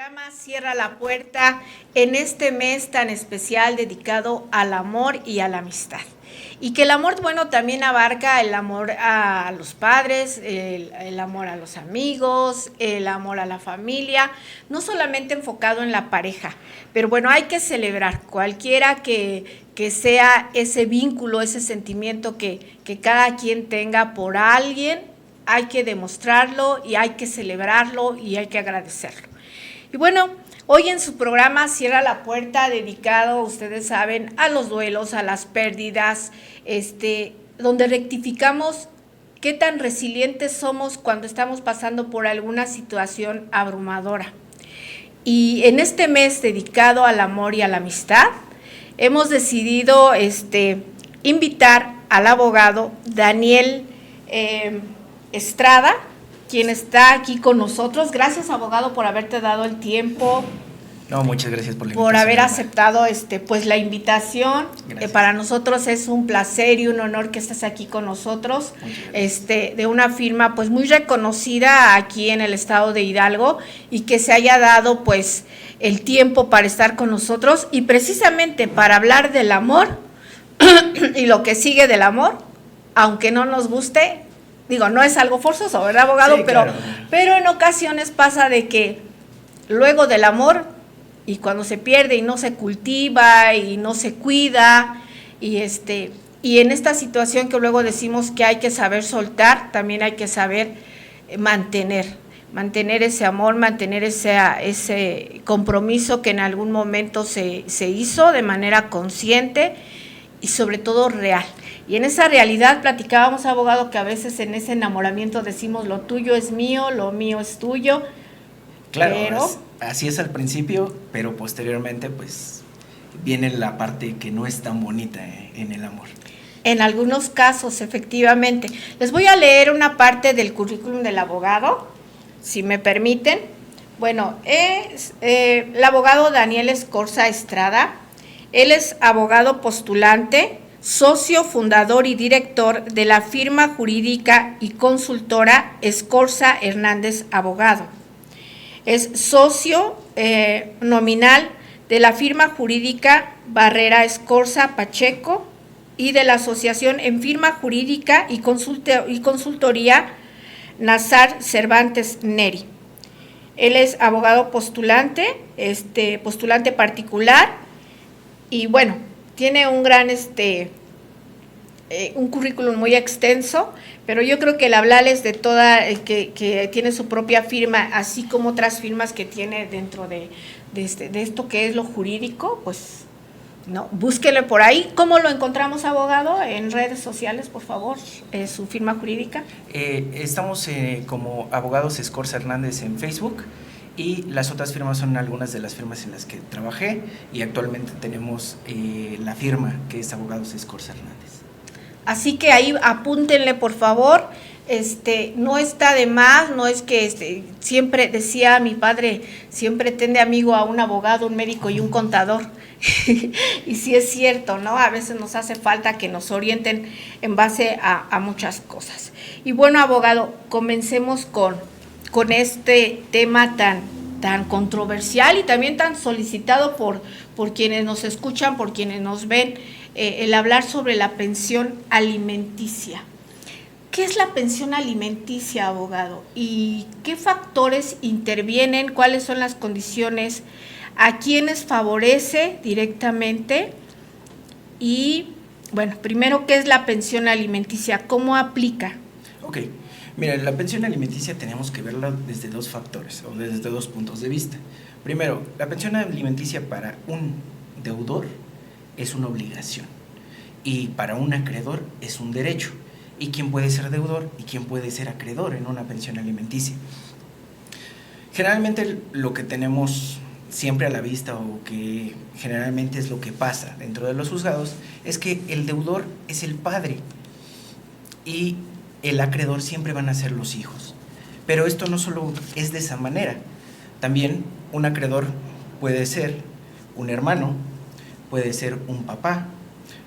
programa Cierra la Puerta en este mes tan especial dedicado al amor y a la amistad. Y que el amor, bueno, también abarca el amor a los padres, el amor a los amigos, el amor a la familia, no solamente enfocado en la pareja, pero bueno, hay que celebrar cualquiera que sea ese vínculo, ese sentimiento que cada quien tenga por alguien, hay que demostrarlo y hay que celebrarlo y hay que agradecerlo. Y bueno, hoy en su programa Cierra la Puerta, dedicado, ustedes saben, a los duelos, a las pérdidas, donde rectificamos qué tan resilientes somos cuando estamos pasando por alguna situación abrumadora. Y en este mes dedicado al amor y a la amistad, hemos decidido invitar al abogado Daniel Estrada, quien está aquí con nosotros. Gracias, abogado, por haberte dado el tiempo. No, muchas gracias por la invitación. Por haber aceptado pues la invitación. Para nosotros es un placer y un honor que estés aquí con nosotros. De una firma pues muy reconocida aquí en el estado de Hidalgo y que se haya dado pues el tiempo para estar con nosotros y precisamente para hablar del amor y lo que sigue del amor, aunque no nos guste. Digo, no es algo forzoso, ¿verdad, abogado? Sí, pero, claro. Pero en ocasiones pasa de que luego del amor, y cuando se pierde y no se cultiva y no se cuida, y en esta situación que luego decimos que hay que saber soltar, también hay que saber mantener ese amor, mantener ese compromiso que en algún momento se hizo de manera consciente y sobre todo real. Y en esa realidad platicábamos, abogado, que a veces en ese enamoramiento decimos lo tuyo es mío, lo mío es tuyo. Claro, pero así es al principio, pero posteriormente pues viene la parte que no es tan bonita en el amor. En algunos casos, efectivamente. Les voy a leer una parte del currículum del abogado, si me permiten. Bueno, es el abogado Daniel Escorza Estrada. Él es abogado postulante, socio, fundador y director de la firma jurídica y consultora Escorza Hernández Abogado. Es socio nominal de la firma jurídica Barrera Escorza Pacheco y de la asociación en firma jurídica y consultoría Nazar Cervantes Neri. Él es abogado postulante, postulante particular y bueno, tiene un gran un currículum muy extenso, pero yo creo que el hablarles de toda, que tiene su propia firma, así como otras firmas que tiene dentro de esto que es lo jurídico, pues no, búsquele por ahí. ¿Cómo lo encontramos, abogado? En redes sociales, por favor, su firma jurídica. Estamos como Abogados Escorza Hernández en Facebook. Y las otras firmas son algunas de las firmas en las que trabajé y actualmente tenemos la firma que es Abogados Escorza Hernández. Así que ahí apúntenle, por favor. No está de más, no es que siempre decía mi padre, siempre ten de amigo a un abogado, un médico y un contador. Y sí es cierto, ¿no? A veces nos hace falta que nos orienten en base a muchas cosas. Y bueno, abogado, comencemos con este tema tan controversial y también tan solicitado por quienes nos escuchan, por quienes nos ven, el hablar sobre la pensión alimenticia. ¿Qué es la pensión alimenticia, abogado? ¿Y qué factores intervienen? ¿Cuáles son las condiciones? ¿A quiénes favorece directamente? Y, bueno, primero, ¿qué es la pensión alimenticia? ¿Cómo aplica? Ok. Mira, la pensión alimenticia tenemos que verla desde dos factores o desde dos puntos de vista. Primero, la pensión alimenticia para un deudor es una obligación y para un acreedor es un derecho. ¿Y quién puede ser deudor y quién puede ser acreedor en una pensión alimenticia? Generalmente lo que tenemos siempre a la vista o que generalmente es lo que pasa dentro de los juzgados es que el deudor es el padre y el acreedor siempre van a ser los hijos. Pero esto no solo es de esa manera. También un acreedor puede ser un hermano, puede ser un papá,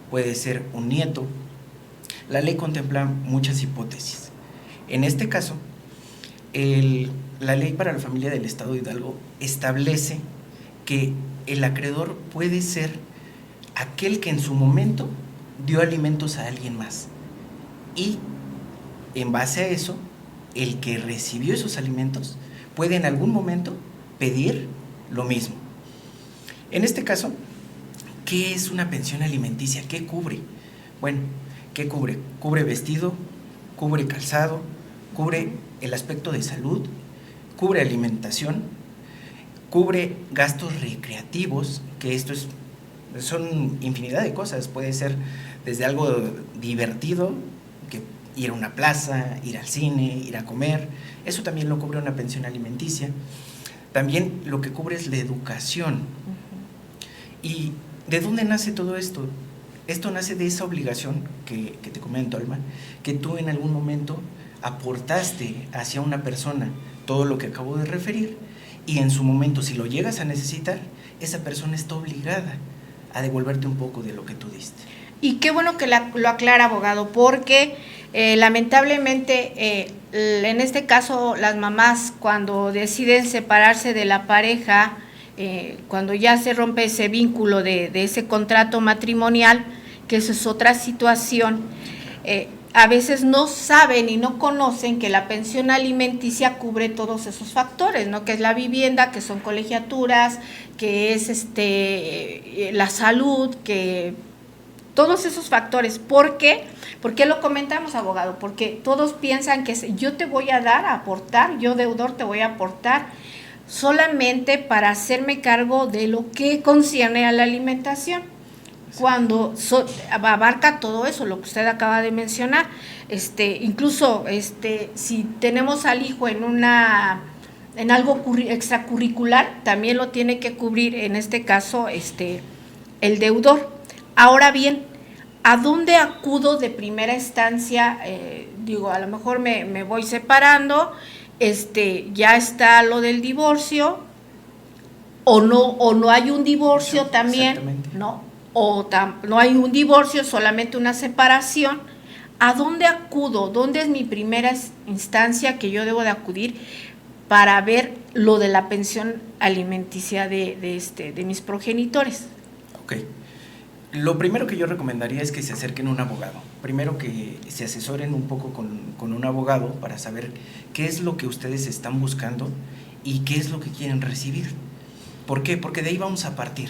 puede ser un nieto. La ley contempla muchas hipótesis. En este caso, La ley para la familia del Estado de Hidalgo establece que el acreedor puede ser aquel que en su momento dio alimentos a alguien más. Y en base a eso, el que recibió esos alimentos puede en algún momento pedir lo mismo. En este caso, ¿qué es una pensión alimenticia? ¿Qué cubre? Bueno, ¿qué cubre? Cubre vestido, cubre calzado, cubre el aspecto de salud, cubre alimentación, cubre gastos recreativos, que son infinidad de cosas. Puede ser desde algo divertido, que ir a una plaza, ir al cine, ir a comer. Eso también lo cubre una pensión alimenticia. También lo que cubre es la educación. ¿Y de dónde nace todo esto? Esto nace de esa obligación que te comento, Alma, que tú en algún momento aportaste hacia una persona todo lo que acabo de referir, y en su momento, si lo llegas a necesitar, esa persona está obligada a devolverte un poco de lo que tú diste. Y qué bueno que lo aclara, abogado, porque lamentablemente en este caso las mamás, cuando deciden separarse de la pareja, cuando ya se rompe ese vínculo de ese contrato matrimonial, que eso es otra situación, a veces no saben y no conocen que la pensión alimenticia cubre todos esos factores, ¿no? Que es la vivienda, que son colegiaturas, que es la salud, que todos esos factores. ¿Por qué? ¿Por qué lo comentamos, abogado? Porque todos piensan que yo te voy a dar, a aportar, yo deudor te voy a aportar solamente para hacerme cargo de lo que concierne a la alimentación, cuando abarca todo eso, lo que usted acaba de mencionar. Incluso si tenemos al hijo en algo extracurricular, también lo tiene que cubrir, en este caso, el deudor. Ahora bien, ¿a dónde acudo de primera instancia? A lo mejor me voy separando, ya está lo del divorcio, o no hay un divorcio también, ¿no? No hay un divorcio, solamente una separación. ¿A dónde acudo? ¿Dónde es mi primera instancia que yo debo de acudir para ver lo de la pensión alimenticia de mis progenitores? Ok. Lo primero que yo recomendaría es que se acerquen a un abogado. Primero que se asesoren un poco con un abogado para saber qué es lo que ustedes están buscando y qué es lo que quieren recibir. ¿Por qué? Porque de ahí vamos a partir.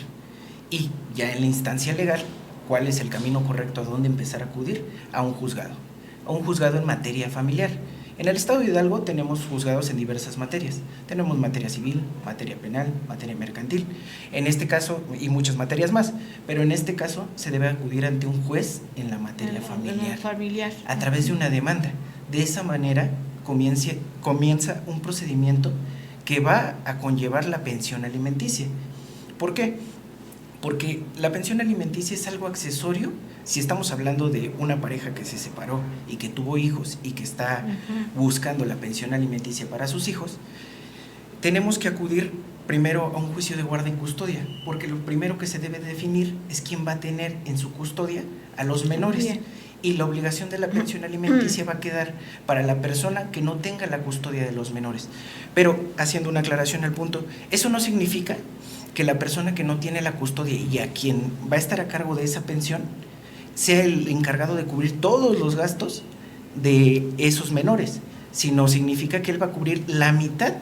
Y ya en la instancia legal, ¿cuál es el camino correcto a dónde empezar a acudir? A un juzgado en materia familiar. En el Estado de Hidalgo tenemos juzgados en diversas materias. Tenemos materia civil, materia penal, materia mercantil. En este caso, y muchas materias más, pero en este caso se debe acudir ante un juez en la materia familiar, a través de una demanda. De esa manera comienza un procedimiento que va a conllevar la pensión alimenticia. ¿Por qué? Porque la pensión alimenticia es algo accesorio. Si estamos hablando de una pareja que se separó y que tuvo hijos y que está buscando la pensión alimenticia para sus hijos, tenemos que acudir primero a un juicio de guarda y custodia, porque lo primero que se debe definir es quién va a tener en su custodia a los menores. Bien. Y la obligación de la pensión alimenticia va a quedar para la persona que no tenga la custodia de los menores. Pero, haciendo una aclaración al punto, eso no significa que la persona que no tiene la custodia y a quien va a estar a cargo de esa pensión sea el encargado de cubrir todos los gastos de esos menores, sino significa que él va a cubrir la mitad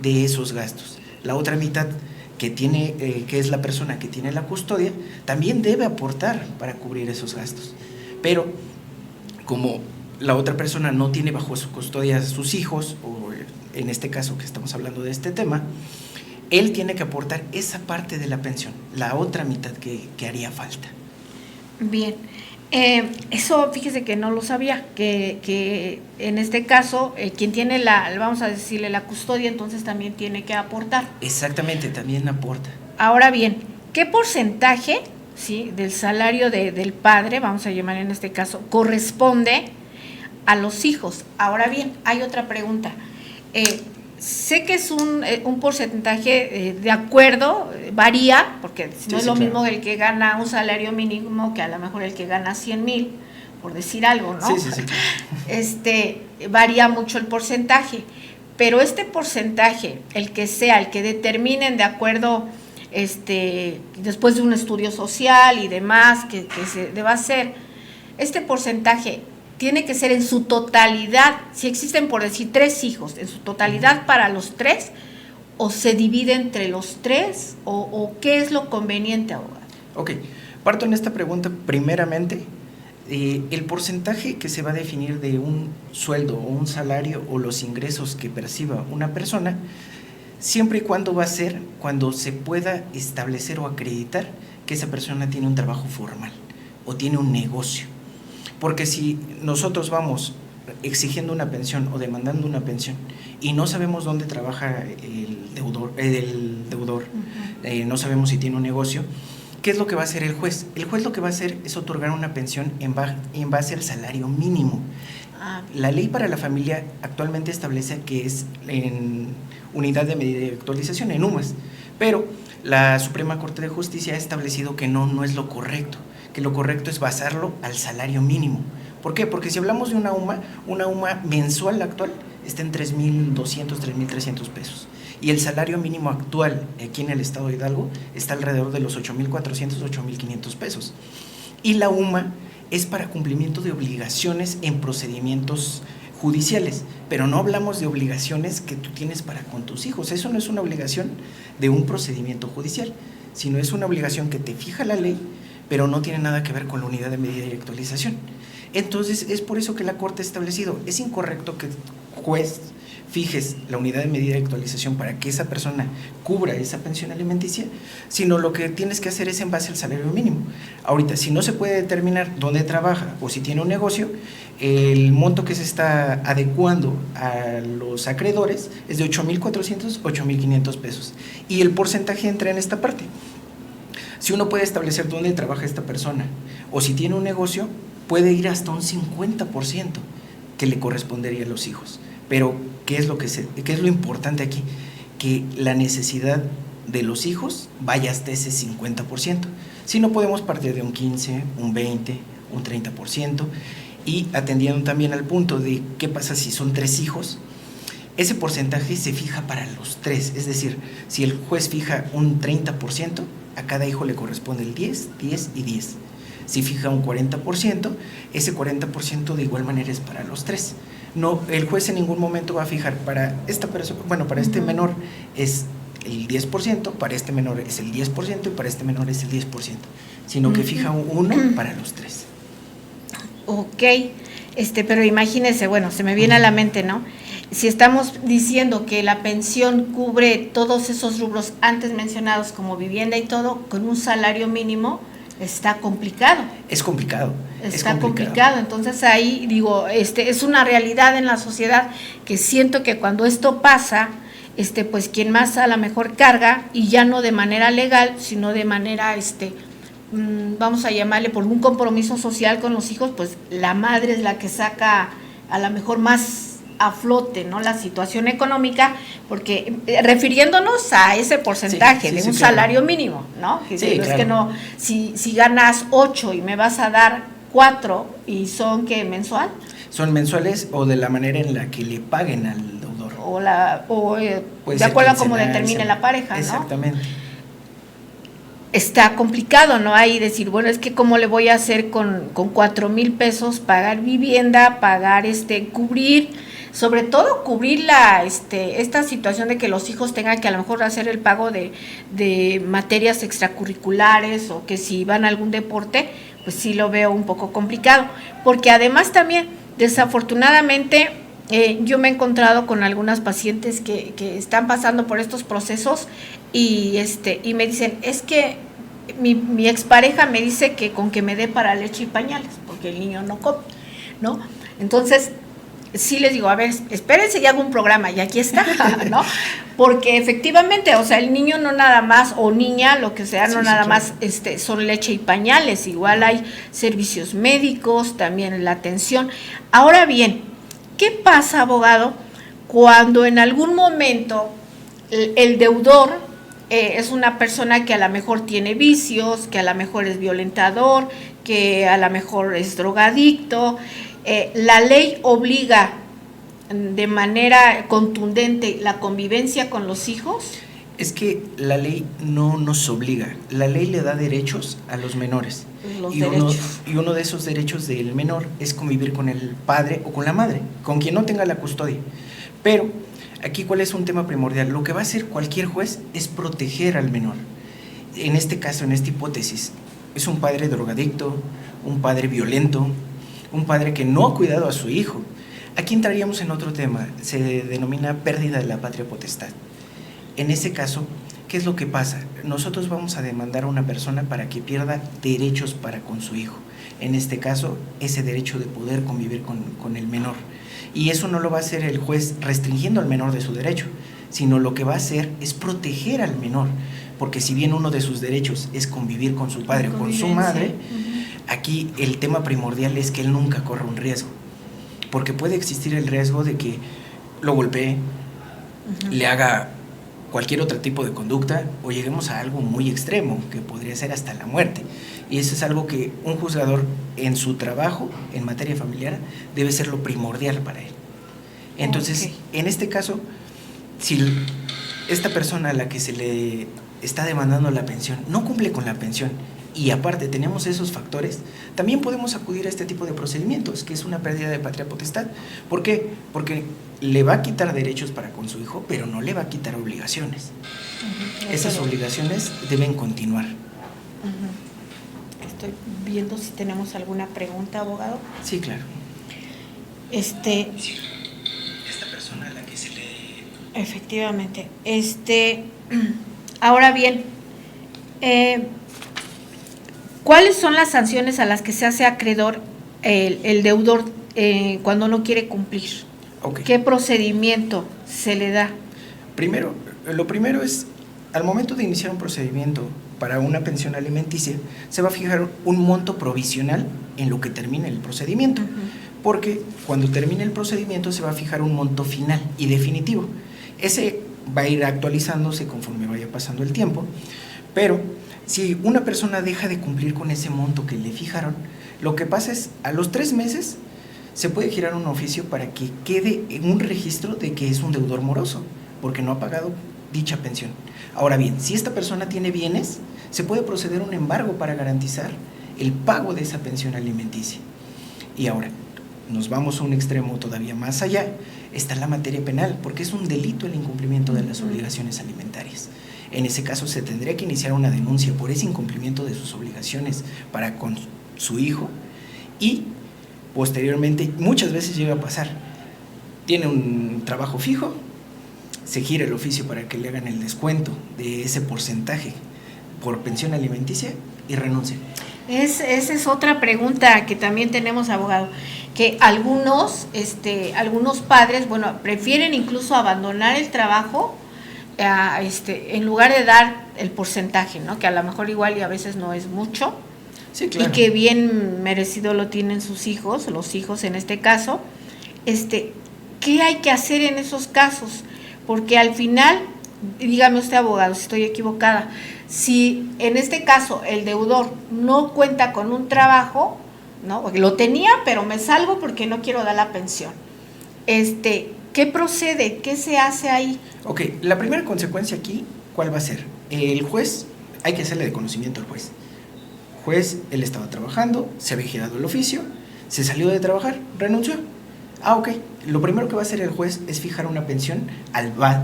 de esos gastos. La otra mitad que es la persona que tiene la custodia, también debe aportar para cubrir esos gastos. Pero como la otra persona no tiene bajo su custodia a sus hijos, o en este caso que estamos hablando de este tema, él tiene que aportar esa parte de la pensión, la otra mitad que haría falta. Bien, eso fíjese que no lo sabía, que en este caso quien tiene vamos a decirle la custodia, entonces también tiene que aportar. Exactamente, también aporta. Ahora bien, ¿qué porcentaje, sí, del salario del padre, vamos a llamar en este caso, corresponde a los hijos? Ahora bien, hay otra pregunta. Sé que es un porcentaje de acuerdo, varía, porque no es lo mismo el que gana un salario mínimo que a lo mejor el que gana 100,000, por decir algo, ¿no? Sí. Varía mucho el porcentaje, pero este porcentaje, el que sea, el que determinen de acuerdo, después de un estudio social y demás que se deba hacer, este porcentaje tiene que ser en su totalidad, si existen por decir 3 hijos, en su totalidad para los 3, o se divide entre los 3, o qué es lo conveniente, abogado. Ok, parto en esta pregunta primeramente. El porcentaje que se va a definir de un sueldo o un salario o los ingresos que perciba una persona, siempre y cuando va a ser cuando se pueda establecer o acreditar que esa persona tiene un trabajo formal o tiene un negocio. Porque si nosotros vamos exigiendo una pensión o demandando una pensión y no sabemos dónde trabaja el deudor, no sabemos si tiene un negocio, ¿qué es lo que va a hacer el juez? El juez lo que va a hacer es otorgar una pensión en base al salario mínimo. La ley para la familia actualmente establece que es en unidad de medida y actualización, en UMAS, pero la Suprema Corte de Justicia ha establecido que no es lo correcto, que lo correcto es basarlo al salario mínimo. ¿Por qué? Porque si hablamos de una UMA mensual actual está en 3,200, 3,300 pesos. Y el salario mínimo actual aquí en el estado de Hidalgo está alrededor de los 8,400, 8,500 pesos. Y la UMA es para cumplimiento de obligaciones en procedimientos judiciales, pero no hablamos de obligaciones que tú tienes para con tus hijos. Eso no es una obligación de un procedimiento judicial, sino es una obligación que te fija la ley, pero no tiene nada que ver con la unidad de medida y actualización. Entonces, es por eso que la Corte ha establecido, es incorrecto que el juez fijes la unidad de medida y actualización para que esa persona cubra esa pensión alimenticia, sino lo que tienes que hacer es en base al salario mínimo. Ahorita, si no se puede determinar dónde trabaja o si tiene un negocio, el monto que se está adecuando a los acreedores es de 8,400, 8,500 pesos. Y el porcentaje entra en esta parte. Si uno puede establecer dónde trabaja esta persona o si tiene un negocio, puede ir hasta un 50% que le correspondería a los hijos. Pero, ¿qué es lo importante aquí? Que la necesidad de los hijos vaya hasta ese 50%. Si no, podemos partir de un 15, un 20, un 30%, y atendiendo también al punto de qué pasa si son 3 hijos, ese porcentaje se fija para los 3, es decir, si el juez fija un 30%, a cada hijo le corresponde el 10, 10 y 10. Si fija un 40%, ese 40% de igual manera es para los 3. No, el juez en ningún momento va a fijar para esta persona, para este menor es el 10%, para este menor es el 10% y para este menor es el 10%, sino que fija uno para los 3. Ok, pero imagínese, se me viene a la mente, ¿no? Si estamos diciendo que la pensión cubre todos esos rubros antes mencionados como vivienda y todo, con un salario mínimo, está complicado. Es complicado. Está complicado. Entonces ahí digo, es una realidad en la sociedad que siento que cuando esto pasa, pues quien más a lo mejor carga, y ya no de manera legal, sino de manera, vamos a llamarle por un compromiso social con los hijos, pues la madre es la que saca a lo mejor más a flote, ¿no?, la situación económica, porque refiriéndonos a ese porcentaje de un salario mínimo, ¿no? Sí, claro. Es que no, si ganas 8 y me vas a dar 4, ¿y son qué, mensual? Son mensuales o de la manera en la que le paguen al deudor. De acuerdo a cómo determine la pareja, ¿no? Exactamente. Está complicado, ¿no? Ahí decir, es que cómo le voy a hacer con 4,000 pesos, pagar vivienda, pagar cubrir, sobre todo cubrir esta situación de que los hijos tengan que a lo mejor hacer el pago de materias extracurriculares, o que si van a algún deporte, pues sí lo veo un poco complicado, porque además también, desafortunadamente, yo me he encontrado con algunas pacientes que están pasando por estos procesos y me dicen, es que mi expareja me dice que con que me dé para leche y pañales, porque el niño no come, ¿no? Entonces, sí les digo, a ver, espérense y hago un programa, y aquí está, ¿no? Porque efectivamente, el niño no nada más, o niña, lo que sea, no nada más son leche y pañales, igual hay servicios médicos, también la atención. Ahora bien, ¿qué pasa, abogado, cuando en algún momento el deudor es una persona que a lo mejor tiene vicios, que a lo mejor es violentador, que a lo mejor es drogadicto? La ley obliga de manera contundente la convivencia con los hijos? Es que la ley no nos obliga, la ley le da derechos a los menores. Uno de esos derechos del menor es convivir con el padre o con la madre, con quien no tenga la custodia. Pero aquí, ¿cuál es un tema primordial? Lo que va a hacer cualquier juez es proteger al menor. En este caso, en esta hipótesis, es un padre drogadicto, un padre violento, un padre que no ha cuidado a su hijo. Aquí entraríamos en otro tema, se denomina pérdida de la patria potestad. En ese caso, ¿qué es lo que pasa? Nosotros vamos a demandar a una persona para que pierda derechos para con su hijo. En este caso, ese derecho de poder convivir con el menor. Y eso no lo va a hacer el juez restringiendo al menor de su derecho, sino lo que va a hacer es proteger al menor. Porque si bien uno de sus derechos es convivir con su padre o con su madre, aquí el tema primordial es que él nunca corra un riesgo. Porque puede existir el riesgo de que lo golpee, le haga cualquier otro tipo de conducta o lleguemos a algo muy extremo, que podría ser hasta la muerte. Y eso es algo que un juzgador en su trabajo, en materia familiar, debe ser lo primordial para él. Entonces, en este caso, si esta persona a la que se le está demandando la pensión no cumple con la pensión y aparte tenemos esos factores, también podemos acudir a este tipo de procedimientos, que es una pérdida de patria potestad. ¿Por qué? Porque le va a quitar derechos para con su hijo, pero no le va a quitar obligaciones. Esas obligaciones deben continuar. Estoy viendo si tenemos alguna pregunta, abogado. Sí, claro. Esta persona a la que se le... Efectivamente. Ahora bien, ¿cuáles son las sanciones a las que se hace acreedor el deudor cuando no quiere cumplir? Okay. ¿Qué procedimiento se le da? Lo primero es, al momento de iniciar un procedimiento para una pensión alimenticia, se va a fijar un monto provisional en lo que termine el procedimiento, porque cuando termine el procedimiento se va a fijar un monto final y definitivo. Ese va a ir actualizándose conforme vaya pasando el tiempo, pero si una persona deja de cumplir con ese monto que le fijaron, lo que pasa es, a los 3 meses, se puede girar un oficio para que quede en un registro de que es un deudor moroso, porque no ha pagado dicha pensión. Ahora bien, si esta persona tiene bienes, se puede proceder a un embargo para garantizar el pago de esa pensión alimenticia. Y ahora, nos vamos a un extremo todavía más allá, está la materia penal, porque es un delito el incumplimiento de las obligaciones alimentarias. En ese caso se tendría que iniciar una denuncia por ese incumplimiento de sus obligaciones para con su hijo y posteriormente, muchas veces llega a pasar, tiene un trabajo fijo, se gira el oficio para que le hagan el descuento de ese porcentaje por pensión alimenticia y renuncia. Esa es otra pregunta que también tenemos, abogado, que algunos padres, prefieren incluso abandonar el trabajo en lugar de dar el porcentaje, ¿no? Que a lo mejor igual y a veces no es mucho. Sí, claro. Y que bien merecido lo tienen sus hijos, los hijos en este caso. ¿Qué hay que hacer en esos casos? Porque al final, dígame usted, abogado, si estoy equivocada, si en este caso el deudor no cuenta con un trabajo, ¿no? Porque lo tenía, pero me salgo porque no quiero dar la pensión. ¿Qué procede? ¿Qué se hace ahí? Ok, la primera consecuencia aquí, ¿cuál va a ser? El juez, hay que hacerle de conocimiento al juez. Juez, él estaba trabajando, se había girado el oficio, se salió de trabajar, renunció. Ok, lo primero que va a hacer el juez es fijar una pensión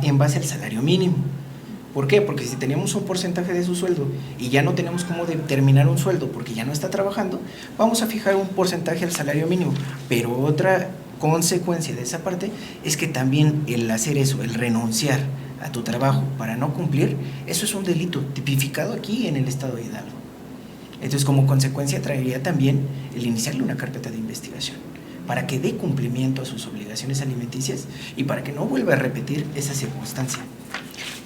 en base al salario mínimo. ¿Por qué? Porque si teníamos un porcentaje de su sueldo y ya no tenemos cómo determinar un sueldo porque ya no está trabajando, vamos a fijar un porcentaje al salario mínimo. Pero otra consecuencia de esa parte es que también el hacer eso, el renunciar a tu trabajo para no cumplir, eso es un delito tipificado aquí en el estado de Hidalgo. Entonces, como consecuencia traería también el iniciarle una carpeta de investigación para que dé cumplimiento a sus obligaciones alimenticias y para que no vuelva a repetir esa circunstancia.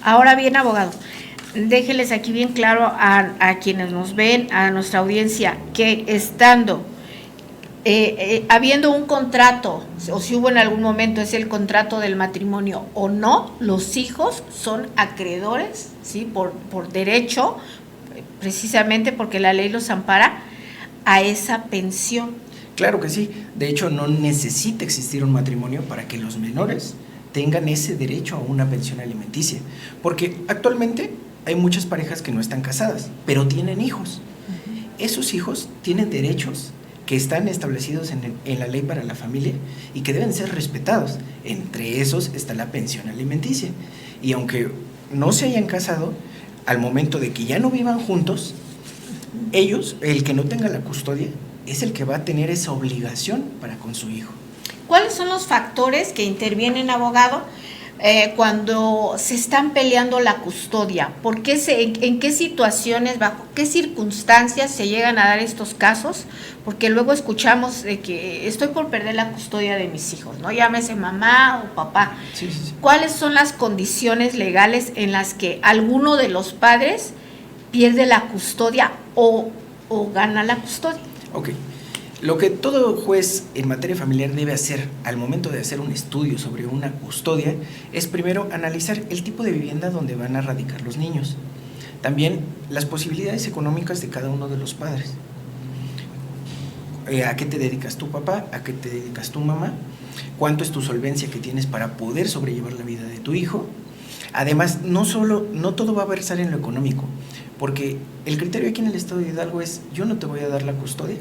Ahora bien, abogado, déjenles aquí bien claro a quienes nos ven, a nuestra audiencia, que estando, habiendo un contrato, o si hubo en algún momento es el contrato del matrimonio o no, los hijos son acreedores, ¿sí? Por derecho, precisamente porque la ley los ampara a esa pensión. Claro que sí. De hecho, no necesita existir un matrimonio para que los menores tengan ese derecho a una pensión alimenticia. Porque actualmente hay muchas parejas que no están casadas, pero tienen hijos. Esos hijos tienen derechos que están establecidos en la ley para la familia y que deben ser respetados. Entre esos está la pensión alimenticia. Y aunque no se hayan casado, al momento de que ya no vivan juntos, ellos, el que no tenga la custodia, es el que va a tener esa obligación para con su hijo. ¿Cuáles son los factores que intervienen, abogado, cuando se están peleando la custodia? ¿Por qué en qué situaciones, bajo qué circunstancias se llegan a dar estos casos? Porque luego escuchamos de que estoy por perder la custodia de mis hijos, ¿no? Llámese mamá o papá. Sí. ¿Cuáles son las condiciones legales en las que alguno de los padres pierde la custodia o gana la custodia? Ok. Lo que todo juez en materia familiar debe hacer al momento de hacer un estudio sobre una custodia es primero analizar el tipo de vivienda donde van a radicar los niños. También las posibilidades económicas de cada uno de los padres. ¿A qué te dedicas tu papá? ¿A qué te dedicas tu mamá? ¿Cuánto es tu solvencia que tienes para poder sobrellevar la vida de tu hijo? Además, no todo va a versar en lo económico, porque el criterio aquí en el estado de Hidalgo es: yo no te voy a dar la custodia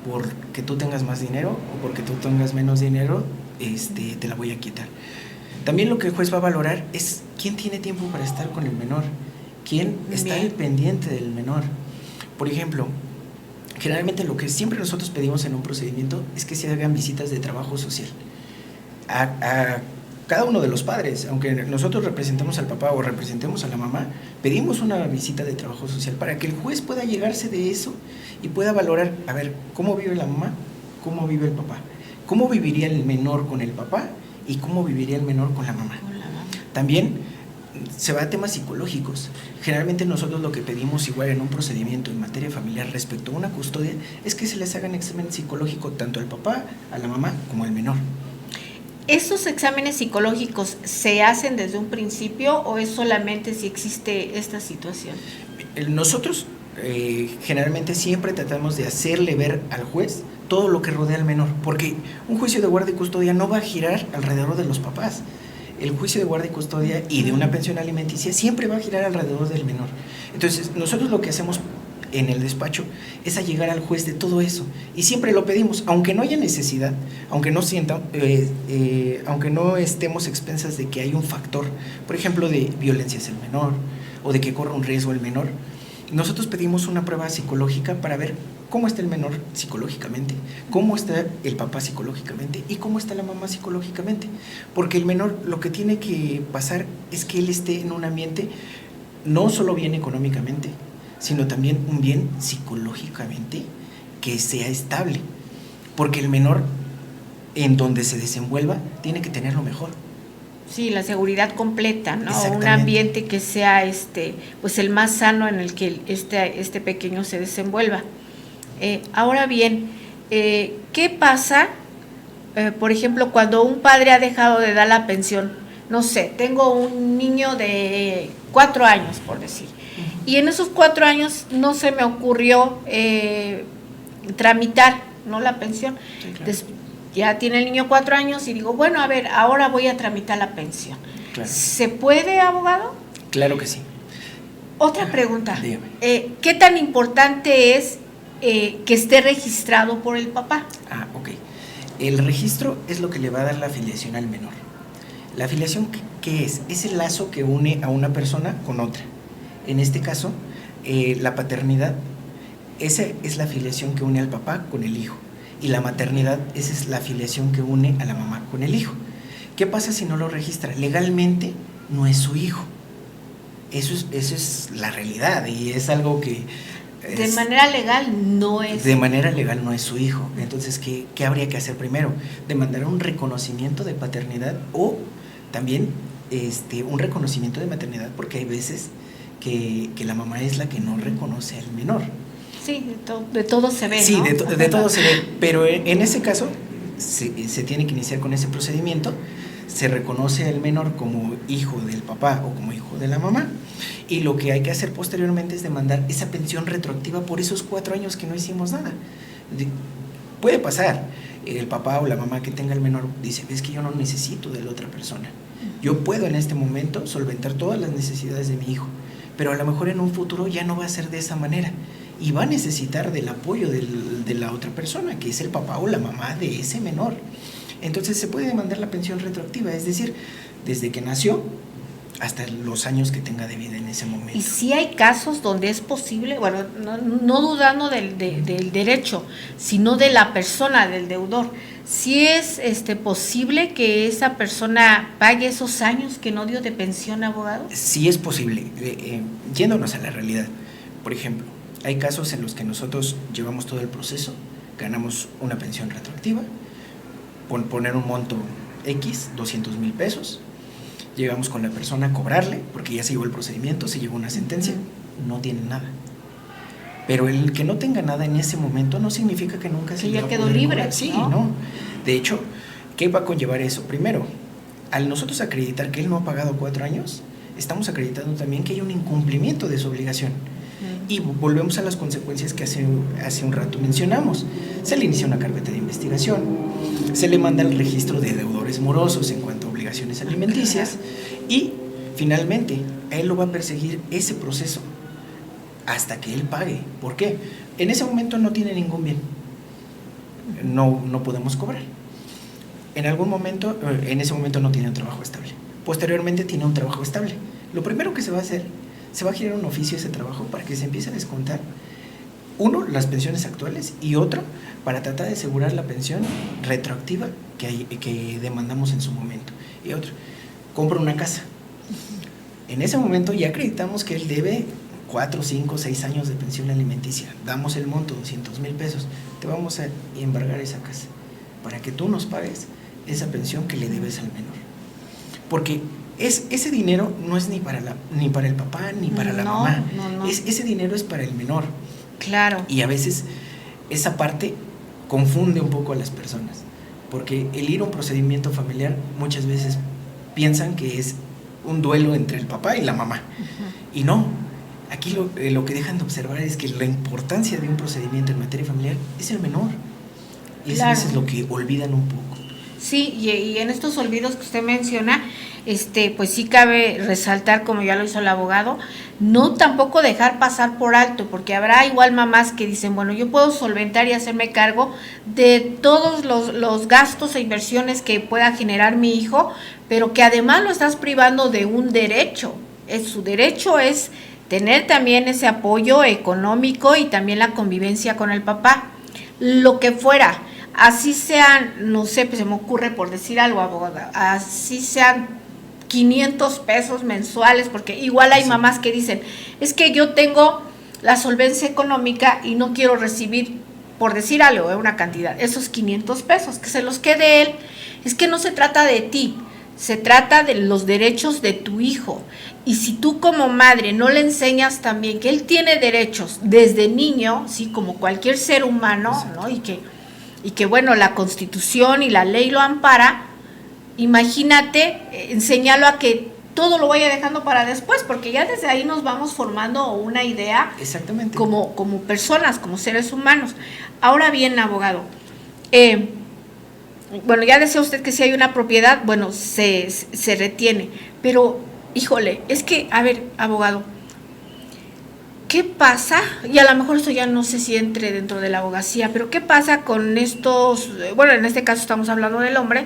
porque tú tengas más dinero o porque tú tengas menos dinero, te la voy a quitar. También lo que el juez va a valorar es quién tiene tiempo para estar con el menor, quién está al pendiente del menor. Por ejemplo, generalmente lo que siempre nosotros pedimos en un procedimiento es que se hagan visitas de trabajo social a cada uno de los padres. Aunque nosotros representemos al papá o representemos a la mamá, pedimos una visita de trabajo social para que el juez pueda llegarse de eso y pueda valorar, a ver, cómo vive la mamá, cómo vive el papá, cómo viviría el menor con el papá y cómo viviría el menor con la mamá. También se va a temas psicológicos. Generalmente nosotros lo que pedimos igual en un procedimiento en materia familiar respecto a una custodia es que se les hagan examen psicológico tanto al papá, a la mamá como al menor. ¿Esos exámenes psicológicos se hacen desde un principio o es solamente si existe esta situación? Nosotros generalmente siempre tratamos de hacerle ver al juez todo lo que rodea al menor, porque un juicio de guardia y custodia no va a girar alrededor de los papás. El juicio de guardia y custodia y de una pensión alimenticia siempre va a girar alrededor del menor. Entonces, nosotros lo que hacemos en el despacho es a llegar al juez de todo eso, y siempre lo pedimos, aunque no haya necesidad, aunque no aunque no estemos expensas de que hay un factor, por ejemplo, de violencia hacia el menor o de que corra un riesgo el menor. Nosotros pedimos una prueba psicológica para ver cómo está el menor psicológicamente, cómo está el papá psicológicamente y cómo está la mamá psicológicamente, porque el menor lo que tiene que pasar es que él esté en un ambiente no solo bien económicamente, sino también un bien psicológicamente que sea estable, porque el menor en donde se desenvuelva tiene que tener lo mejor. Sí, la seguridad completa, ¿no? Un ambiente que sea pues el más sano en el que este pequeño se desenvuelva. Ahora bien, ¿qué pasa, por ejemplo, cuando un padre ha dejado de dar la pensión? No sé, tengo un niño de 4 años, por decir, y en esos 4 años no se me ocurrió tramitar, ¿no?, la pensión. Sí, claro. Ya tiene el niño 4 años y digo, bueno, a ver, ahora voy a tramitar la pensión. Claro. ¿Se puede, abogado? Claro que sí. Otra pregunta. ¿Qué tan importante es que esté registrado por el papá? Ok. El registro es lo que le va a dar la afiliación al menor. La afiliación, ¿qué es? Es el lazo que une a una persona con otra. En este caso, la paternidad, esa es la afiliación que une al papá con el hijo. Y la maternidad, esa es la afiliación que une a la mamá con el hijo. ¿Qué pasa si no lo registra? Legalmente no es su hijo. Eso es la realidad y es algo que... De manera legal no es. De manera legal no es su hijo. Entonces, ¿qué habría que hacer primero? Demandar un reconocimiento de paternidad o también un reconocimiento de maternidad, porque hay veces que la mamá es la que no reconoce al menor. Sí, de todo se ve, sí, ¿no? de todo se ve, pero en ese caso se tiene que iniciar con ese procedimiento, se reconoce al menor como hijo del papá o como hijo de la mamá, y lo que hay que hacer posteriormente es demandar esa pensión retroactiva por esos 4 años que no hicimos nada. Puede pasar, el papá o la mamá que tenga el menor dice, es que yo no necesito de la otra persona. Yo puedo en este momento solventar todas las necesidades de mi hijo, pero a lo mejor en un futuro ya no va a ser de esa manera y va a necesitar del apoyo de la otra persona, que es el papá o la mamá de ese menor. Entonces se puede demandar la pensión retroactiva, es decir, desde que nació hasta los años que tenga de vida en ese momento. Y sí hay casos donde es posible, bueno, no dudando del derecho, sino de la persona, del deudor. Sí es posible que esa persona pague esos años que no dio de pensión, abogado. Sí es posible, yéndonos a la realidad. Por ejemplo, hay casos en los que nosotros llevamos todo el proceso, ganamos una pensión retroactiva, poner un monto X, 200,000 pesos, llegamos con la persona a cobrarle, porque ya se llevó el procedimiento, se llevó una sentencia, no tiene nada. Pero el que no tenga nada en ese momento no significa que nunca se ya quedó libre. Cobrar. Sí, ¿no? De hecho, ¿qué va a conllevar eso? Primero, al nosotros acreditar que él no ha pagado 4 años, estamos acreditando también que hay un incumplimiento de su obligación. Y volvemos a las consecuencias que hace un rato mencionamos. Se le inicia una carpeta de investigación, se le manda el registro de deudores morosos en cuanto a obligaciones alimenticias y finalmente a él lo va a perseguir ese proceso hasta que él pague. ¿Por qué? En ese momento no tiene ningún bien, no podemos cobrar. En ese momento no tiene un trabajo estable. Posteriormente tiene un trabajo estable. Lo primero que se va a hacer, se va a girar un oficio a ese trabajo para que se empiece a descontar, uno, las pensiones actuales, y otro, para tratar de asegurar la pensión retroactiva que demandamos en su momento. Y otro, compra una casa. En ese momento ya acreditamos que él debe 4, 5, 6 años de pensión alimenticia. Damos el monto, 200,000 pesos. Te vamos a embargar esa casa para que tú nos pagues esa pensión que le debes al menor. Porque ese dinero no es ni para el papá ni para la mamá. No. Ese dinero es para el menor. Claro. Y a veces esa parte confunde un poco a las personas, porque el ir a un procedimiento familiar muchas veces piensan que es un duelo entre el papá y la mamá. Y no, aquí lo que dejan de observar es que la importancia de un procedimiento en materia familiar es el menor. Y eso a veces es lo que olvidan un poco. Sí, y en estos olvidos que usted menciona, pues sí cabe resaltar, como ya lo hizo el abogado, no tampoco dejar pasar por alto, porque habrá igual mamás que dicen, bueno, yo puedo solventar y hacerme cargo de todos los gastos e inversiones que pueda generar mi hijo, pero que además lo estás privando de un derecho. Su derecho es tener también ese apoyo económico y también la convivencia con el papá, lo que fuera. Así sean, no sé, pues se me ocurre por decir algo, abogada, así sean 500 pesos mensuales, porque igual hay mamás que dicen, es que yo tengo la solvencia económica y no quiero recibir, por decir algo, una cantidad, esos 500 pesos, que se los quede él. Es que no se trata de ti, se trata de los derechos de tu hijo. Y si tú como madre no le enseñas también que él tiene derechos desde niño, sí, como cualquier ser humano, ¿no? Y que bueno, la Constitución y la ley lo ampara, imagínate, enséñalo a que todo lo vaya dejando para después, porque ya desde ahí nos vamos formando una idea. Exactamente. Como personas, como seres humanos. Ahora bien, abogado, bueno, ya decía usted que si hay una propiedad, bueno, se retiene, pero, híjole, es que, a ver, abogado, ¿qué pasa? Y a lo mejor esto ya no sé si entre dentro de la abogacía, pero ¿qué pasa con estos, bueno, en este caso estamos hablando del hombre,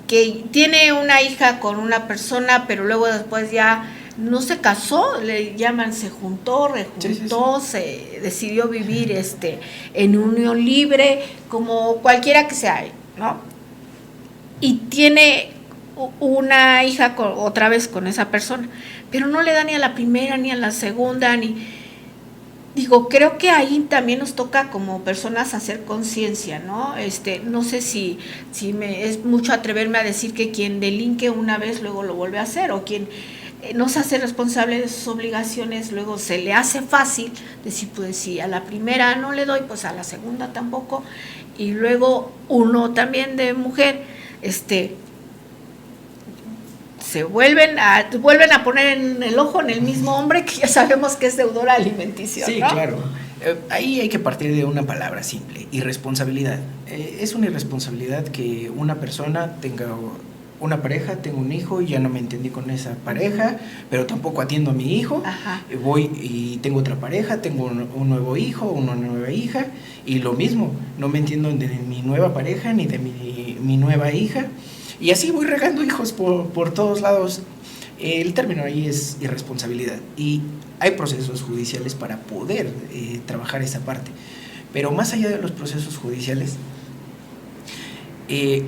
que tiene una hija con una persona, pero luego después ya no se casó, le llaman, se juntó, rejuntó, sí. Se decidió vivir en unión libre, como cualquiera que sea, ¿no? Y tiene una hija otra vez con esa persona, pero no le da ni a la primera ni a la segunda, digo, creo que ahí también nos toca como personas hacer conciencia, ¿no? No sé si es mucho atreverme a decir que quien delinque una vez luego lo vuelve a hacer, o quien no se hace responsable de sus obligaciones, luego se le hace fácil decir, pues si a la primera no le doy, pues a la segunda tampoco, y luego uno también de mujer, se vuelven a poner en el ojo en el mismo hombre que ya sabemos que es deudor alimenticio, sí, ¿no? Claro. Ahí hay que partir de una palabra simple, Irresponsabilidad. Es una irresponsabilidad que una persona tenga una pareja, tengo un hijo y ya no me entendí con esa pareja, pero tampoco atiendo a mi hijo. Ajá. Voy y tengo otra pareja, tengo un nuevo hijo, una nueva hija, y lo mismo, no me entiendo de mi nueva pareja ni de mi nueva hija, y así voy regando hijos por todos lados. El término ahí es irresponsabilidad, y hay procesos judiciales para poder trabajar esa parte, pero más allá de los procesos judiciales,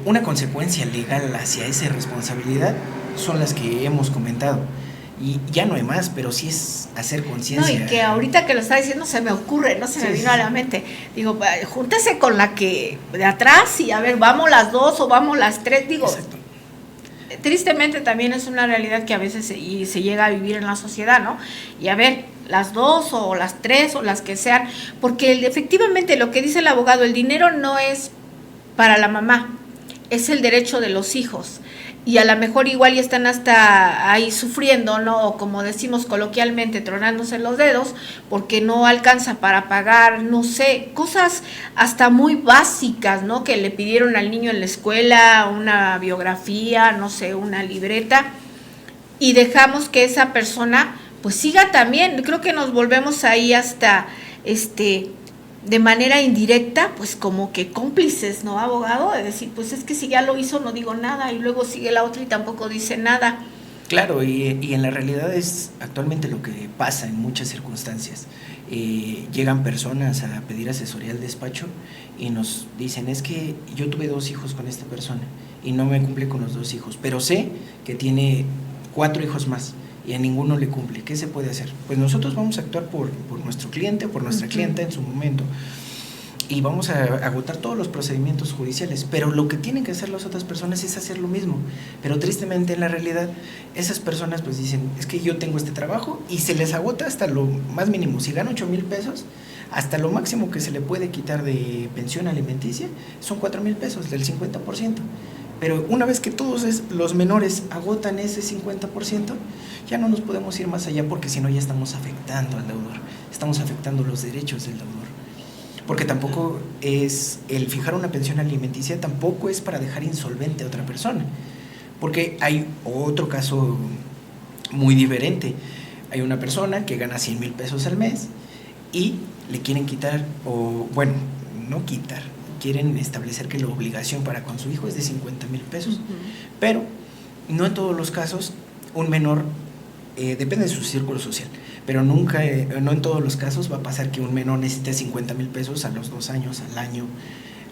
una consecuencia legal hacia esa irresponsabilidad son las que hemos comentado, y ya no hay más, pero sí es hacer conciencia. No, y que ahorita que lo está diciendo se me ocurre, no se me vino a la mente. Digo, júntese con la que de atrás y a ver, vamos las dos o vamos las tres. Digo, exacto. Tristemente también es una realidad que a veces se llega a vivir en la sociedad, ¿no? Y a ver, las dos o las tres o las que sean, porque efectivamente lo que dice el abogado, el dinero no es para la mamá, es el derecho de los hijos. Y a lo mejor igual ya están hasta ahí sufriendo, ¿no? O como decimos coloquialmente, tronándose los dedos, porque no alcanza para pagar, no sé, cosas hasta muy básicas, ¿no? Que le pidieron al niño en la escuela, una biografía, no sé, una libreta, y dejamos que esa persona pues siga también. Creo que nos volvemos ahí hasta de manera indirecta, pues como que cómplices, ¿no, abogado? De decir, pues es que si ya lo hizo no digo nada, y luego sigue la otra y tampoco dice nada. Claro, y en la realidad es actualmente lo que pasa en muchas circunstancias. Llegan personas a pedir asesoría al despacho y nos dicen, es que yo tuve 2 hijos con esta persona y no me cumple con los 2 hijos, pero sé que tiene 4 hijos más y a ninguno le cumple. ¿Qué se puede hacer? Pues nosotros vamos a actuar por nuestro cliente, por nuestra clienta en su momento, y vamos a agotar todos los procedimientos judiciales, pero lo que tienen que hacer las otras personas es hacer lo mismo. Pero tristemente en la realidad esas personas pues dicen, es que yo tengo este trabajo, y se les agota hasta lo más mínimo. Si gana 8,000 pesos, hasta lo máximo que se le puede quitar de pensión alimenticia son 4,000 pesos, del 50%. Pero una vez que todos los menores agotan ese 50%, ya no nos podemos ir más allá, porque si no ya estamos afectando al deudor, estamos afectando los derechos del deudor. Porque tampoco es, el fijar una pensión alimenticia tampoco es para dejar insolvente a otra persona, porque hay otro caso muy diferente. Hay una persona que gana 100,000 pesos al mes y le quieren quitar, o bueno, no quitar, quieren establecer que la obligación para con su hijo es de 50,000 pesos, pero no en todos los casos un menor, depende de su círculo social, pero nunca, no en todos los casos va a pasar que un menor necesite 50,000 pesos a los 2 años, al año,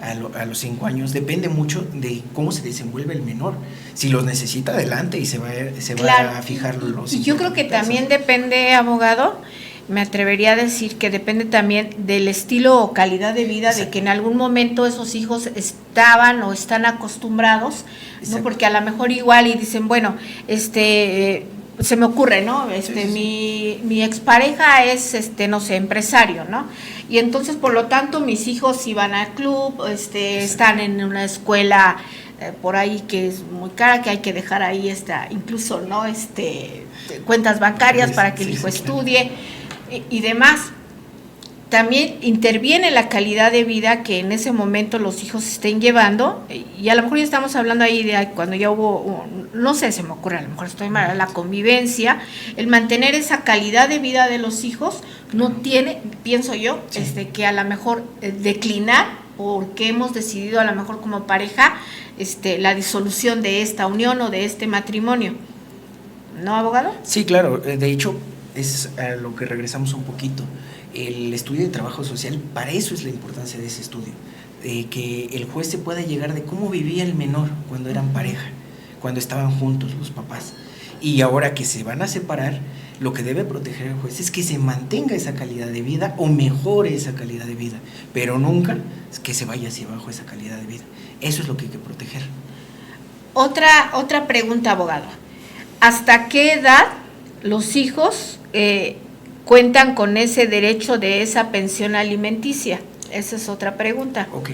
a los 5 años. Depende mucho de cómo se desenvuelve el menor. Si los necesita, adelante, y se va claro, a fijar los 50,000 y yo creo que pesos. También depende, abogado, me atrevería a decir que depende también del estilo o calidad de vida. Exacto. De que en algún momento esos hijos estaban o están acostumbrados, ¿no? Porque a lo mejor igual y dicen, bueno, se me ocurre, ¿no? Mi expareja es, no sé, empresario, ¿no? Y entonces, por lo tanto, mis hijos iban al club, están en una escuela por ahí que es muy cara, que hay que dejar ahí incluso, ¿no? Cuentas bancarias para que el hijo estudie y demás. También interviene la calidad de vida que en ese momento los hijos estén llevando, y a lo mejor ya estamos hablando ahí de cuando ya hubo, no sé, se me ocurre, a lo mejor estoy mal, la convivencia, el mantener esa calidad de vida de los hijos no tiene, pienso yo, sí, que a lo mejor declinar, porque hemos decidido a lo mejor como pareja la disolución de esta unión o de este matrimonio. ¿No, abogado? Sí, claro, de hecho es a lo que regresamos un poquito. El estudio de trabajo social, para eso es la importancia de ese estudio, de que el juez se pueda llegar de cómo vivía el menor cuando eran pareja, cuando estaban juntos los papás, y ahora que se van a separar, lo que debe proteger el juez es que se mantenga esa calidad de vida o mejore esa calidad de vida, pero nunca que se vaya hacia abajo esa calidad de vida. Eso es lo que hay que proteger. Otra pregunta, abogado. ¿Hasta qué edad los hijos cuentan con ese derecho de esa pensión alimenticia? Esa es otra pregunta. Ok.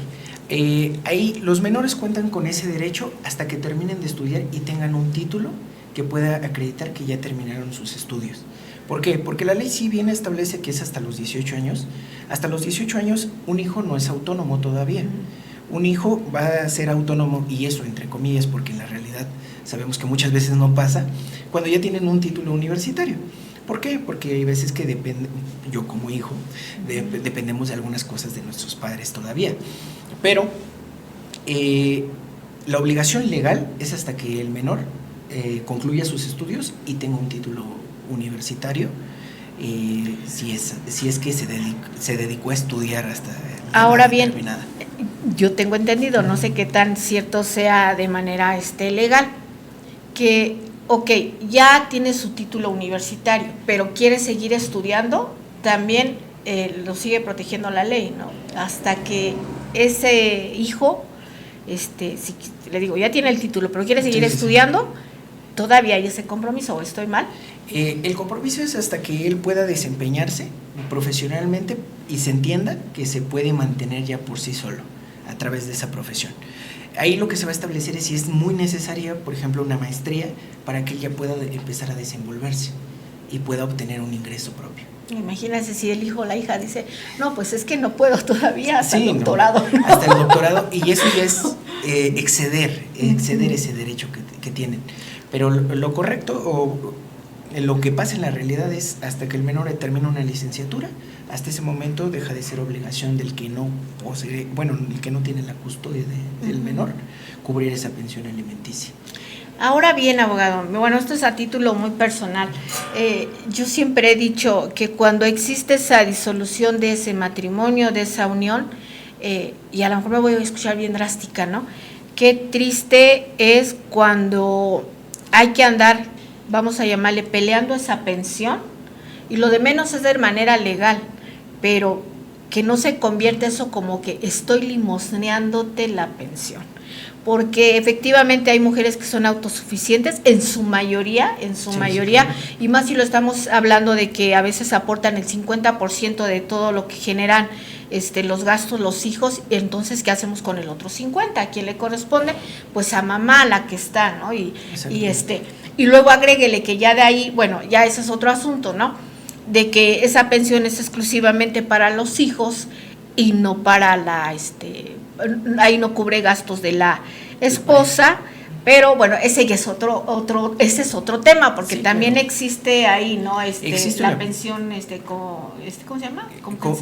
Ahí los menores cuentan con ese derecho hasta que terminen de estudiar y tengan un título que pueda acreditar que ya terminaron sus estudios. ¿Por qué? Porque la ley sí bien establece que es hasta los 18 años, hasta los 18 años un hijo no es autónomo todavía. Un hijo va a ser autónomo, y eso entre comillas, porque en la realidad sabemos que muchas veces no pasa, cuando ya tienen un título universitario. ¿Por qué? Porque hay veces que yo como hijo, dependemos de algunas cosas de nuestros padres todavía. Pero la obligación legal es hasta que el menor concluya sus estudios y tenga un título universitario, si es que se dedicó a estudiar hasta Ahora bien, determinada. Yo tengo entendido, no sé qué tan cierto sea de manera legal, que, ok, ya tiene su título universitario, pero quiere seguir estudiando, también lo sigue protegiendo la ley, ¿no? Hasta que ese hijo, si le digo, ya tiene el título, pero quiere seguir estudiando, todavía hay ese compromiso, ¿o estoy mal? El compromiso es hasta que él pueda desempeñarse profesionalmente y se entienda que se puede mantener ya por sí solo a través de esa profesión. Ahí lo que se va a establecer es si es muy necesaria, por ejemplo, una maestría para que él ya pueda empezar a desenvolverse y pueda obtener un ingreso propio. Imagínense si el hijo o la hija dice, no, pues es que no puedo todavía, hasta el doctorado. No, hasta el doctorado, y eso ya es exceder ese derecho que tienen. Pero lo correcto o lo que pasa en la realidad es hasta que el menor termina una licenciatura, hasta ese momento deja de ser obligación del que no posee, el que no tiene la custodia del menor, cubrir esa pensión alimenticia. Ahora bien, abogado, bueno, esto es a título muy personal. Yo siempre he dicho que cuando existe esa disolución de ese matrimonio, de esa unión, y a lo mejor me voy a escuchar bien drástica, ¿no? Qué triste es cuando hay que andar, vamos a llamarle, peleando esa pensión, y lo de menos es de manera legal, pero que no se convierta eso como que estoy limosneándote la pensión. Porque efectivamente hay mujeres que son autosuficientes, en su mayoría, y más si lo estamos hablando de que a veces aportan el 50% de todo lo que generan los gastos los hijos, entonces ¿qué hacemos con el otro 50%? ¿A quién le corresponde? Pues a mamá, la que está, ¿no? Y luego agréguele que ya de ahí, bueno, ya ese es otro asunto, ¿no? De que esa pensión es exclusivamente para los hijos y no para ahí no cubre gastos de la esposa, pero bueno, ese ya es ese es otro tema, porque también claro, existe ahí, ¿no? Existe la pensión, ¿cómo se llama?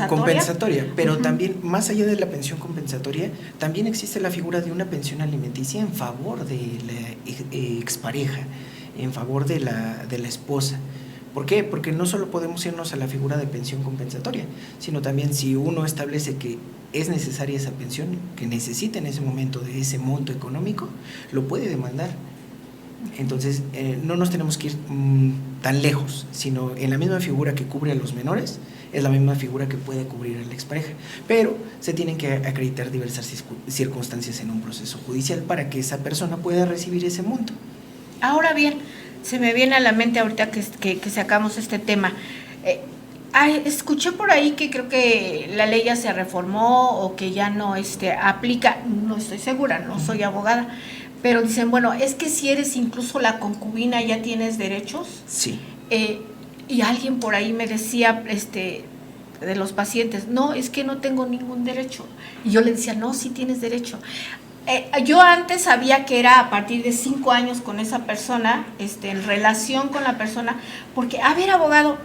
Compensatoria, pero también, más allá de la pensión compensatoria, también existe la figura de una pensión alimenticia en favor de la expareja, en favor de la esposa. ¿Por qué? Porque no solo podemos irnos a la figura de pensión compensatoria, sino también si uno establece que es necesaria esa pensión, que necesita en ese momento de ese monto económico, lo puede demandar. Entonces, no nos tenemos que ir tan lejos, sino en la misma figura que cubre a los menores, es la misma figura que puede cubrir a la expareja. Pero se tienen que acreditar diversas circunstancias en un proceso judicial para que esa persona pueda recibir ese monto. Ahora bien, se me viene a la mente ahorita que sacamos este tema. Escuché por ahí que creo que la ley ya se reformó o que ya no aplica, no estoy segura, no soy abogada, pero dicen, bueno, es que si eres incluso la concubina ya tienes derechos. Sí. Y alguien por ahí me decía, de los pacientes, no, es que no tengo ningún derecho. Y yo le decía, no, sí tienes derecho. Yo antes sabía que era a partir de 5 años con esa persona, en relación con la persona, porque, a ver, abogado,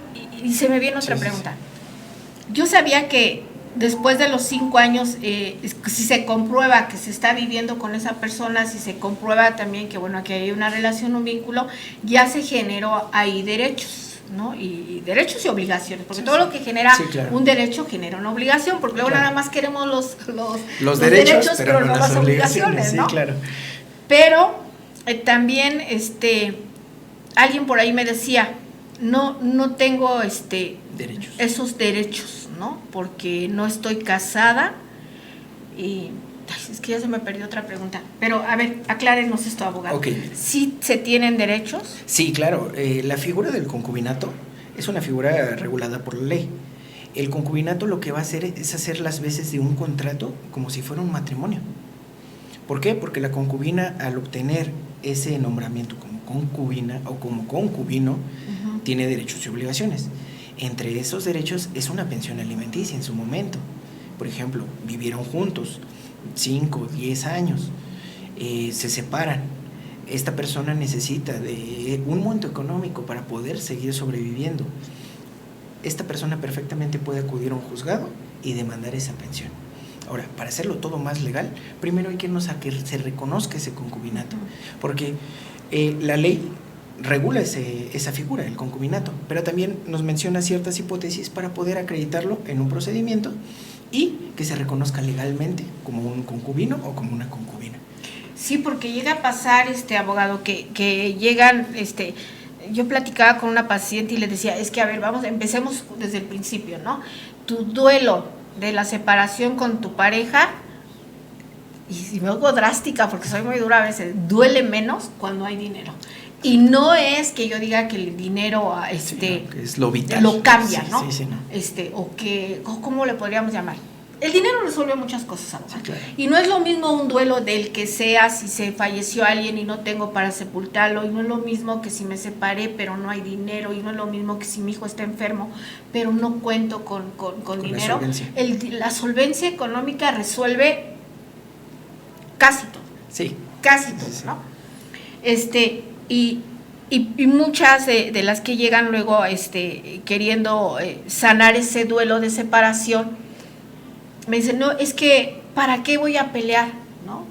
y se me viene otra pregunta. Yo sabía que después de los 5 años, si se comprueba que se está viviendo con esa persona, si se comprueba también que, bueno, que hay una relación, un vínculo, ya se generó ahí derechos, ¿no? Y derechos y obligaciones, porque todo lo que genera un derecho genera una obligación, porque luego nada más queremos los derechos, pero no las obligaciones, ¿no? Sí, claro. Pero también alguien por ahí me decía, no tengo derechos. Esos derechos, ¿no? Porque no estoy casada y es que ya se me perdió otra pregunta. Pero, a ver, aclárenos esto, abogado. Okay. ¿Sí se tienen derechos? Sí, claro. La figura del concubinato es una figura regulada por la ley. El concubinato lo que va a hacer es hacer las veces de un contrato como si fuera un matrimonio. ¿Por qué? Porque la concubina, al obtener ese nombramiento como concubina o como concubino, tiene derechos y obligaciones. Entre esos derechos es una pensión alimenticia en su momento. Por ejemplo, vivieron juntos 5, 10 años, se separan. Esta persona necesita de un monto económico para poder seguir sobreviviendo. Esta persona perfectamente puede acudir a un juzgado y demandar esa pensión. Ahora, para hacerlo todo más legal, primero hay que irnos a que se reconozca ese concubinato, porque la ley regula esa figura, el concubinato, pero también nos menciona ciertas hipótesis para poder acreditarlo en un procedimiento y que se reconozca legalmente como un concubino o como una concubina. Sí, porque llega a pasar, abogado, que llegan, yo platicaba con una paciente y le decía, es que a ver, empecemos desde el principio, ¿no? Tu duelo de la separación con tu pareja, y si me oigo drástica porque soy muy dura a veces, duele menos cuando hay dinero. Y no es que yo diga que el dinero que es lo vital, lo cambia, ¿no? No. O que, ¿cómo le podríamos llamar? El dinero resuelve muchas cosas, sí, claro. Y no es lo mismo un duelo del que sea si se falleció alguien y no tengo para sepultarlo, y no es lo mismo que si me separé pero no hay dinero, y no es lo mismo que si mi hijo está enfermo pero no cuento con dinero. La solvencia económica resuelve casi todo. Sí. Casi todo, ¿no? Y muchas de las que llegan luego queriendo sanar ese duelo de separación, me dicen, no, es que ¿para qué voy a pelear? ¿No?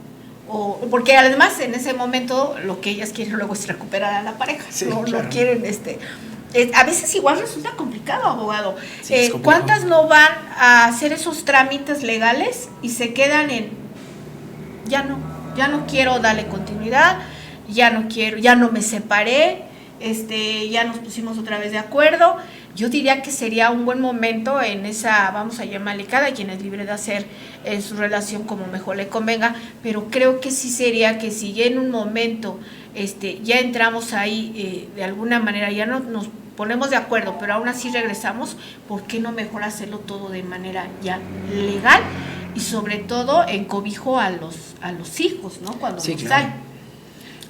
Porque además en ese momento lo que ellas quieren luego es recuperar a la pareja, sí, no, claro. no quieren, a veces igual resulta complicado, abogado. Sí, es complicado. ¿Cuántas no van a hacer esos trámites legales y se quedan en, ya no quiero darle continuidad, ya no me separé, ya nos pusimos otra vez de acuerdo? Yo diría que sería un buen momento en esa, vamos a llamarle, cada quien es libre de hacer su relación como mejor le convenga, pero creo que sí sería que si ya en un momento ya entramos ahí, de alguna manera ya no nos ponemos de acuerdo, pero aún así regresamos, ¿por qué no mejor hacerlo todo de manera ya legal? Y sobre todo en cobijo a los hijos, ¿no? Cuando sí, los claro. hay.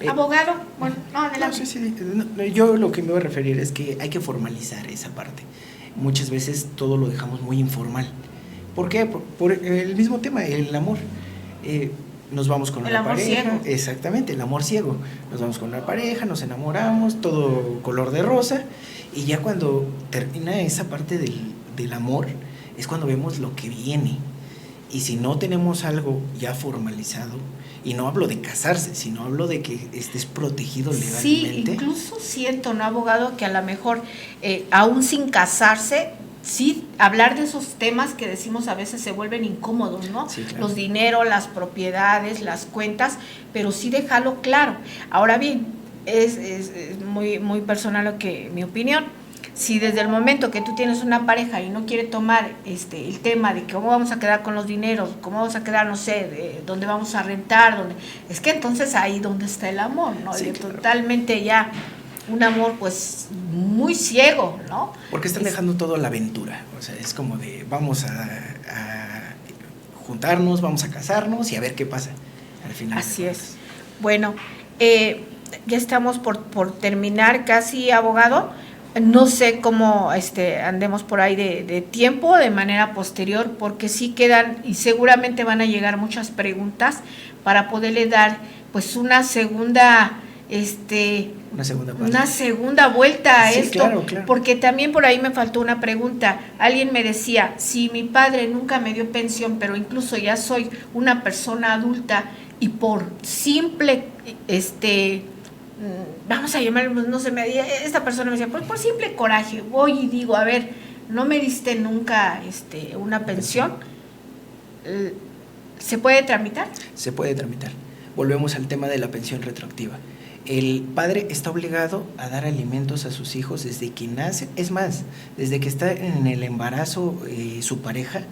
Abogado, bueno, no, adelante. No, yo lo que me voy a referir es que hay que formalizar esa parte. Muchas veces todo lo dejamos muy informal. ¿Por qué? Por el mismo tema, el amor. Nos vamos con una pareja. Ciego. Exactamente, el amor ciego. Nos vamos con una pareja, nos enamoramos, todo color de rosa, y ya cuando termina esa parte del amor, es cuando vemos lo que viene. Y si no tenemos algo ya formalizado, y no hablo de casarse, sino hablo de que estés protegido legalmente. Sí, incluso siento, ¿no, abogado? Que a lo mejor, aún sin casarse, sí, hablar de esos temas que decimos a veces se vuelven incómodos, ¿no? Sí, claro. Los dineros, las propiedades, las cuentas, pero sí dejarlo claro. Ahora bien, es muy, muy personal mi opinión. Si desde el momento que tú tienes una pareja y no quiere tomar el tema de cómo vamos a quedar con los dineros, cómo vamos a quedar, no sé, de dónde vamos a rentar, es que entonces ahí donde está el amor, ¿no? Sí, claro. Totalmente ya un amor pues muy ciego, ¿no? Porque están dejando todo a la aventura, o sea, es como de vamos a juntarnos, vamos a casarnos y a ver qué pasa al final. Así es. Bueno, ya estamos por terminar casi, abogado. No sé cómo andemos por ahí de tiempo, de manera posterior, porque sí quedan y seguramente van a llegar muchas preguntas para poderle dar pues una segunda vuelta a esto, claro. Porque también por ahí me faltó una pregunta. Alguien me decía, si mi padre nunca me dio pensión, pero incluso ya soy una persona adulta y por simple vamos a llamarlo, no sé, esta persona me decía, por simple coraje, voy y digo, a ver, no me diste nunca una pensión, ¿se puede tramitar? Se puede tramitar. Volvemos al tema de la pensión retroactiva. El padre está obligado a dar alimentos a sus hijos desde que nace, es más, desde que está en el embarazo su pareja,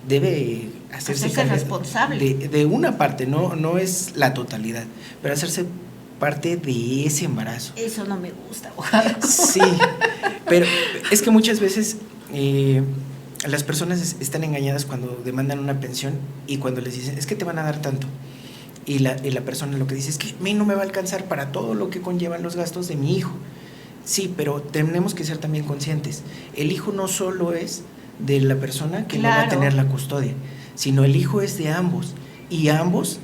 debe hacerse responsable de una parte, no es la totalidad, pero hacerse parte de ese embarazo. Eso no me gusta, abogado. Sí, pero es que muchas veces las personas están engañadas cuando demandan una pensión y cuando les dicen, es que te van a dar tanto. Y la persona lo que dice es que a mí no me va a alcanzar para todo lo que conllevan los gastos de mi hijo. Sí, pero tenemos que ser también conscientes. El hijo no solo es de la persona que no va a tener la custodia, sino el hijo es de ambos, y ambos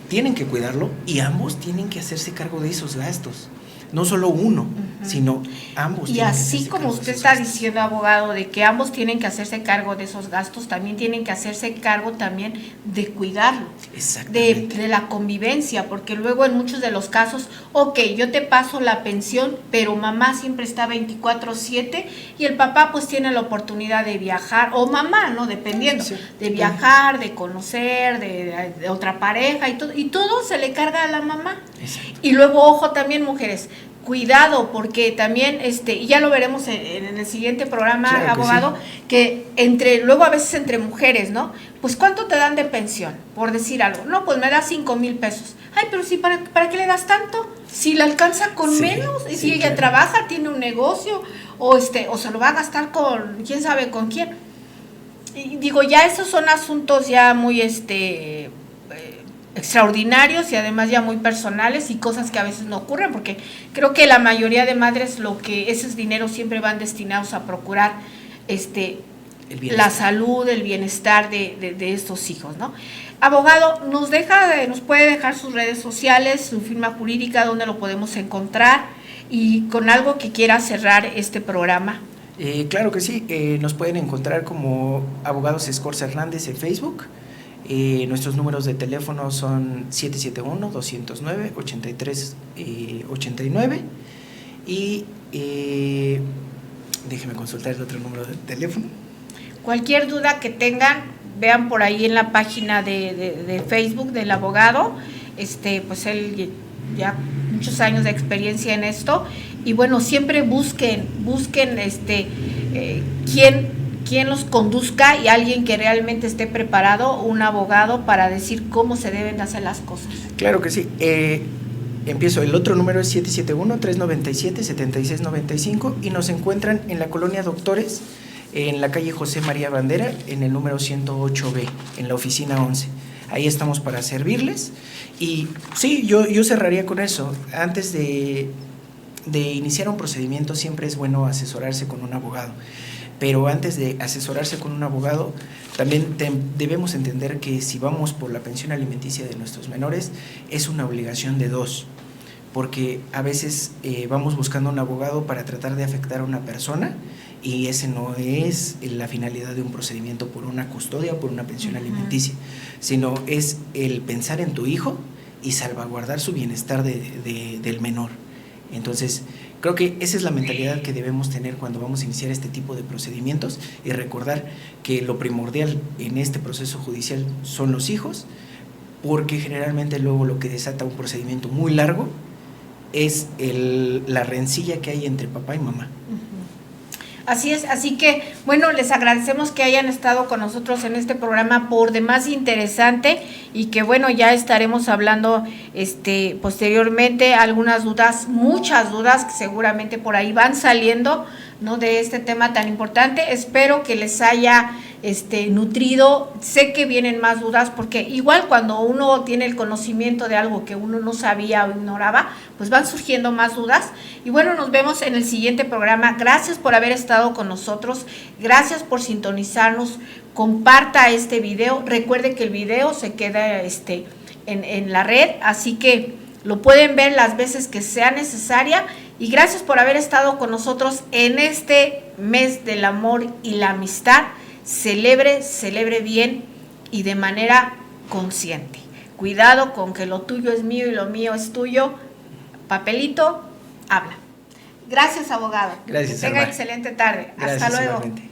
tienen que cuidarlo y ambos tienen que hacerse cargo de esos gastos. No solo uno, sino ambos. Y así como usted está diciendo, abogado, de que ambos tienen que hacerse cargo de esos gastos, también tienen que hacerse cargo también de cuidarlo, de la convivencia, porque luego en muchos de los casos, ok, yo te paso la pensión, pero mamá siempre está 24/7 y el papá pues tiene la oportunidad de viajar, o mamá, ¿no? Dependiendo, de viajar, de conocer, de otra pareja y todo se le carga a la mamá. Exacto. Y luego, ojo también, mujeres, cuidado, porque también, y ya lo veremos en el siguiente programa, claro, abogado, que luego a veces entre mujeres, ¿no? Pues ¿cuánto te dan de pensión? Por decir algo. No, pues me da 5,000 pesos. Ay, pero sí, ¿para qué le das tanto? Si le alcanza con menos, y si ella trabaja, tiene un negocio, o se lo va a gastar con quién sabe con quién. Y digo, ya esos son asuntos ya muy, extraordinarios y además ya muy personales y cosas que a veces no ocurren, porque creo que la mayoría de madres esos dineros siempre van destinados a procurar la salud, el bienestar de estos hijos, ¿no? Abogado, nos puede dejar sus redes sociales, su firma jurídica, donde lo podemos encontrar, y con algo que quiera cerrar este programa. Claro que sí, nos pueden encontrar como Abogados Escorza Hernández en Facebook. Nuestros números de teléfono son 771-209-8389 y déjeme consultar el otro número de teléfono. Cualquier duda que tengan, vean por ahí en la página de Facebook del abogado, pues él ya muchos años de experiencia en esto, y bueno, siempre busquen quién los conduzca, y alguien que realmente esté preparado, un abogado, para decir cómo se deben de hacer las cosas. Claro que sí. Empiezo. El otro número es 771-397-7695 y nos encuentran en la colonia Doctores, en la calle José María Bandera, en el número 108B, en la oficina 11. Ahí estamos para servirles. Y sí, yo cerraría con eso. Antes de iniciar un procedimiento siempre es bueno asesorarse con un abogado. Pero antes de asesorarse con un abogado, también debemos entender que si vamos por la pensión alimenticia de nuestros menores, es una obligación de dos, porque a veces vamos buscando un abogado para tratar de afectar a una persona, y ese no es la finalidad de un procedimiento por una custodia o por una pensión alimenticia, sino es el pensar en tu hijo y salvaguardar su bienestar del menor. Entonces, creo que esa es la mentalidad que debemos tener cuando vamos a iniciar este tipo de procedimientos, y recordar que lo primordial en este proceso judicial son los hijos, porque generalmente luego lo que desata un procedimiento muy largo es la rencilla que hay entre papá y mamá. Así es, así que bueno, les agradecemos que hayan estado con nosotros en este programa por demás interesante, y que bueno, ya estaremos hablando posteriormente algunas dudas, muchas dudas que seguramente por ahí van saliendo, ¿no?, de este tema tan importante. Espero que les haya nutrido. Sé que vienen más dudas, porque igual cuando uno tiene el conocimiento de algo que uno no sabía o ignoraba, pues van surgiendo más dudas. Y bueno, nos vemos en el siguiente programa. Gracias por haber estado con nosotros, gracias por sintonizarnos. Comparta este video, recuerde que el video se queda en la red, así que lo pueden ver las veces que sea necesaria. Y gracias por haber estado con nosotros en este mes del amor y la amistad. Celebre bien y de manera consciente. Cuidado con que lo tuyo es mío y lo mío es tuyo. Papelito, habla. Gracias, abogado. Gracias, que tenga excelente tarde. Gracias, hasta luego. Igualmente.